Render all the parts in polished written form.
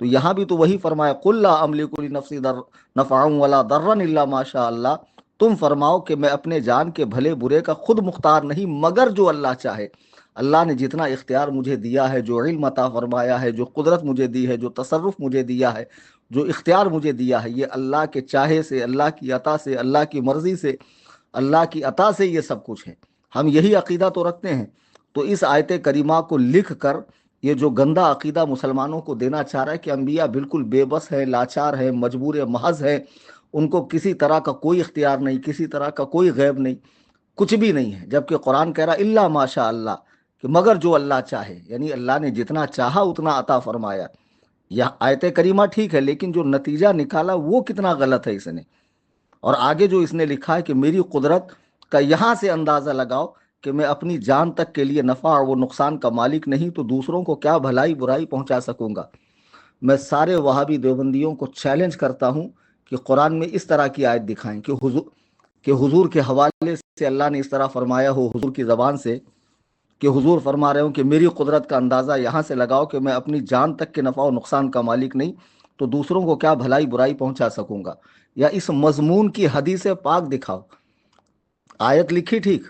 تو یہاں بھی تو وہی فرمایا قل لا املک لنفسی نفعا ولا ضرا الا ما شاء اللہ، تم فرماؤ کہ میں اپنے جان کے بھلے برے کا خود مختار نہیں مگر جو اللہ چاہے۔ اللہ نے جتنا اختیار مجھے دیا ہے، جو علم عطا فرمایا ہے، جو قدرت مجھے دی ہے، جو تصرف مجھے دیا ہے، جو اختیار مجھے دیا ہے، یہ اللہ کے چاہے سے، اللہ کی عطا سے، اللہ کی مرضی سے، اللہ کی عطا سے یہ سب کچھ ہے۔ ہم یہی عقیدہ تو رکھتے ہیں۔ تو اس آیت کریمہ کو لکھ کر یہ جو گندا عقیدہ مسلمانوں کو دینا چاہ رہا ہے کہ انبیاء بالکل بے بس ہیں، لاچار ہیں، مجبور محض ہیں، ان کو کسی طرح کا کوئی اختیار نہیں، کسی طرح کا کوئی غیب نہیں، کچھ بھی نہیں ہے، جبکہ قرآن کہہ رہا الا ماشاء اللہ، کہ مگر جو اللہ چاہے، یعنی اللہ نے جتنا چاہا اتنا عطا فرمایا۔ یہ آیت کریمہ ٹھیک ہے، لیکن جو نتیجہ نکالا وہ کتنا غلط ہے اس نے۔ اور آگے جو اس نے لکھا ہے کہ میری قدرت کا یہاں سے اندازہ لگاؤ کہ میں اپنی جان تک کے لیے نفع اور وہ نقصان کا مالک نہیں تو دوسروں کو کیا بھلائی برائی پہنچا سکوں گا۔ میں سارے وہابی دیوبندیوں کو چیلنج کرتا ہوں کہ قرآن میں اس طرح کی آیت دکھائیں کہ حضور کے حوالے سے اللہ نے اس طرح فرمایا ہو، حضور کی زبان سے، کہ حضور فرما رہے ہوں کہ میری قدرت کا اندازہ یہاں سے لگاؤ کہ میں اپنی جان تک کے نفع و نقصان کا مالک نہیں تو دوسروں کو کیا بھلائی برائی پہنچا سکوں گا۔ یا اس مضمون کی حدیث پاک دکھاؤ۔ آیت لکھی ٹھیک،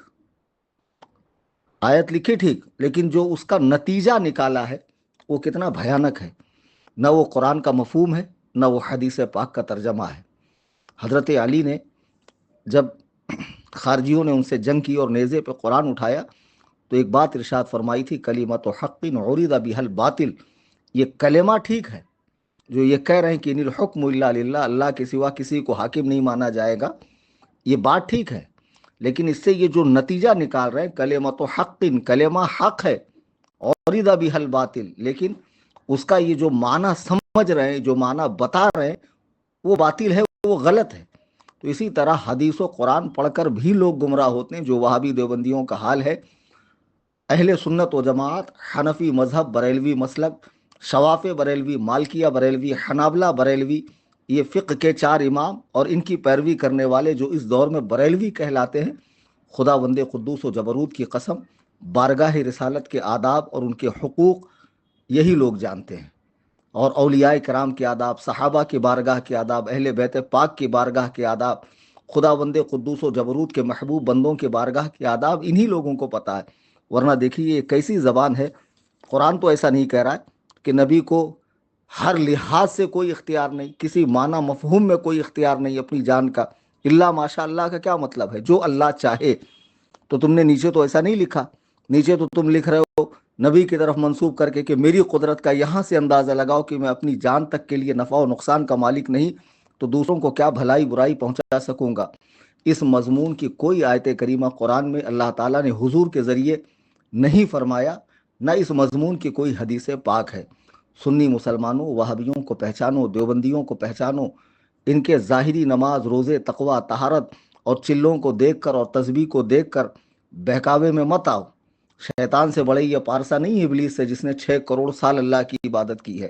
آیت لکھی ٹھیک، لیکن جو اس کا نتیجہ نکالا ہے وہ کتنا بھیانک ہے۔ نہ وہ قرآن کا مفہوم ہے، نہ وہ حدیث پاک کا ترجمہ ہے۔ حضرت علی نے جب خارجیوں نے ان سے جنگ کی اور نیزے پہ قرآن اٹھایا تو ایک بات ارشاد فرمائی تھی، کلمۃ حق عرض بها الباطل، یہ کلمہ ٹھیک ہے جو یہ کہہ رہے ہیں کہ ان الحکم الا للہ، اللہ کے سوا کسی کو حاکم نہیں مانا جائے گا، یہ بات ٹھیک ہے، لیکن اس سے یہ جو نتیجہ نکال رہے ہیں کلمۃ حق، کلمہ حق ہے، عرض بها الباطل، لیکن اس کا یہ جو معنی سمجھ رہے ہیں، جو معنی بتا رہے ہیں وہ باطل ہے، وہ غلط ہے۔ تو اسی طرح حدیث و قرآن پڑھ کر بھی لوگ گمراہ ہوتے ہیں، جو وہابی دیوبندیوں کا حال ہے۔ اہل سنت و جماعت، حنفی مذہب، بریلوی مسلک، شواف بریلوی، مالکیہ بریلوی، حنابلہ بریلوی، یہ فقہ کے 4 امام اور ان کی پیروی کرنے والے جو اس دور میں بریلوی کہلاتے ہیں، خدا بند قدوس و جبروت کی قسم، بارگاہ رسالت کے آداب اور ان کے حقوق یہی لوگ جانتے ہیں، اور اولیاء کرام کے آداب، صحابہ کی بارگاہ کے آداب، اہل بیت پاک کی بارگاہ کے آداب، خدا بند قدوس و جبروت کے محبوب بندوں کے بارگاہ کے آداب انہی لوگوں کو پتہ ہے۔ ورنہ دیکھیے یہ کیسی زبان ہے، قرآن تو ایسا نہیں کہہ رہا ہے کہ نبی کو ہر لحاظ سے کوئی اختیار نہیں، کسی معنی مفہوم میں کوئی اختیار نہیں اپنی جان کا۔ اللہ ماشاء اللہ کا کیا مطلب ہے؟ جو اللہ چاہے۔ تو تم نے نیچے تو ایسا نہیں لکھا، نیچے تو تم لکھ رہے ہو نبی کی طرف منسوب کر کے کہ میری قدرت کا یہاں سے اندازہ لگاؤ کہ میں اپنی جان تک کے لیے نفع و نقصان کا مالک نہیں تو دوسروں کو کیا بھلائی برائی پہنچا سکوں گا۔ اس مضمون کی کوئی آیت کریمہ قرآن میں اللہ تعالیٰ نے حضور کے ذریعے نہیں فرمایا، نہ اس مضمون کی کوئی حدیث پاک ہے۔ سنی مسلمانوں، وہابیوں کو پہچانو، دیوبندیوں کو پہچانو، ان کے ظاہری نماز، روزے، تقوی، طہارت اور چلوں کو دیکھ کر اور تسبیح کو دیکھ کر بہکاوے میں مت آؤ۔ شیطان سے بڑے یہ پارسا نہیں ابلیس سے جس نے 6 کروڑ سال اللہ کی عبادت کی ہے۔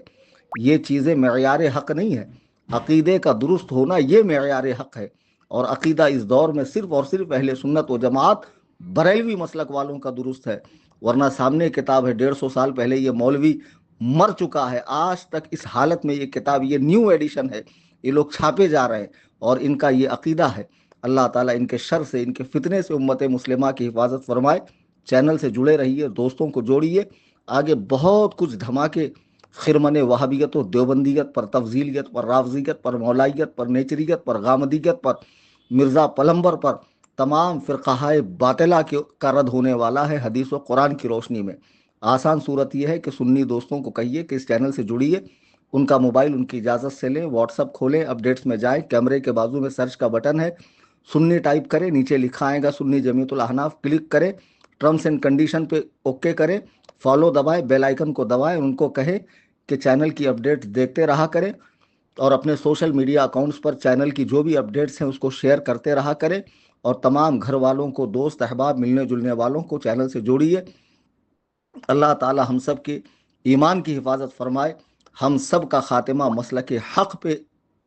یہ چیزیں معیار حق نہیں ہے، عقیدے کا درست ہونا یہ معیار حق ہے، اور عقیدہ اس دور میں صرف اور صرف اہل سنت و جماعت بریلوی مسلک والوں کا درست ہے۔ ورنہ سامنے کتاب ہے، 150 سال پہلے یہ مولوی مر چکا ہے، آج تک اس حالت میں یہ کتاب، یہ نیو ایڈیشن ہے، یہ لوگ چھاپے جا رہے ہیں اور ان کا یہ عقیدہ ہے۔ اللہ تعالیٰ ان کے شر سے، ان کے فتنے سے امت مسلمہ کی حفاظت فرمائے۔ چینل سے جڑے رہیے، دوستوں کو جوڑیے، آگے بہت کچھ دھماکے خرمن وہابیت و دیوبندیت پر، تفضیلیت پر، رافضیت پر، مولائیت پر، نیچریت پر، غامدیت پر، مرزا پلمبر پر، تمام فرقہائے باطلہ کا رد ہونے والا ہے حدیث و قرآن کی روشنی میں۔ آسان صورت یہ ہے کہ سنی دوستوں کو کہیے کہ اس چینل سے جڑیے، ان کا موبائل ان کی اجازت سے لیں، واٹس اپ کھولیں، اپڈیٹس میں جائیں، کیمرے کے بازو میں سرچ کا بٹن ہے، سنی ٹائپ کریں، نیچے لکھا آئے گا سنی جمیعت الاحناف، کلک کریں، ٹرمز اینڈ کنڈیشن پہ اوکے کریں، فالو دبائیں، بیل آئیکن کو دبائیں، ان کو کہیں کہ چینل کی اپڈیٹ دیکھتے رہا کریں، اور اپنے سوشل میڈیا اکاؤنٹس پر چینل کی جو بھی اپڈیٹس ہیں اس کو شیئر کرتے رہا کریں، اور تمام گھر والوں کو، دوست احباب، ملنے جلنے والوں کو چینل سے جوڑیے۔ اللہ تعالی ہم سب کے ایمان کی حفاظت فرمائے، ہم سب کا خاتمہ مسلک حق پہ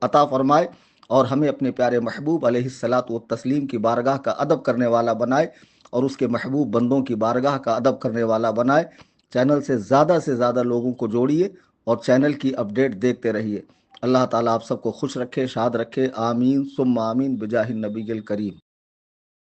عطا فرمائے، اور ہمیں اپنے پیارے محبوب علیہ الصلاۃ والتسلیم کی بارگاہ کا ادب کرنے والا بنائے، اور اس کے محبوب بندوں کی بارگاہ کا ادب کرنے والا بنائے۔ چینل سے زیادہ لوگوں کو جوڑیے اور چینل کی اپڈیٹ دیکھتے رہیے۔ اللہ تعالیٰ آپ سب کو خوش رکھے، شاد رکھے، آمین ثم آمین بجاہ النبی الکریم۔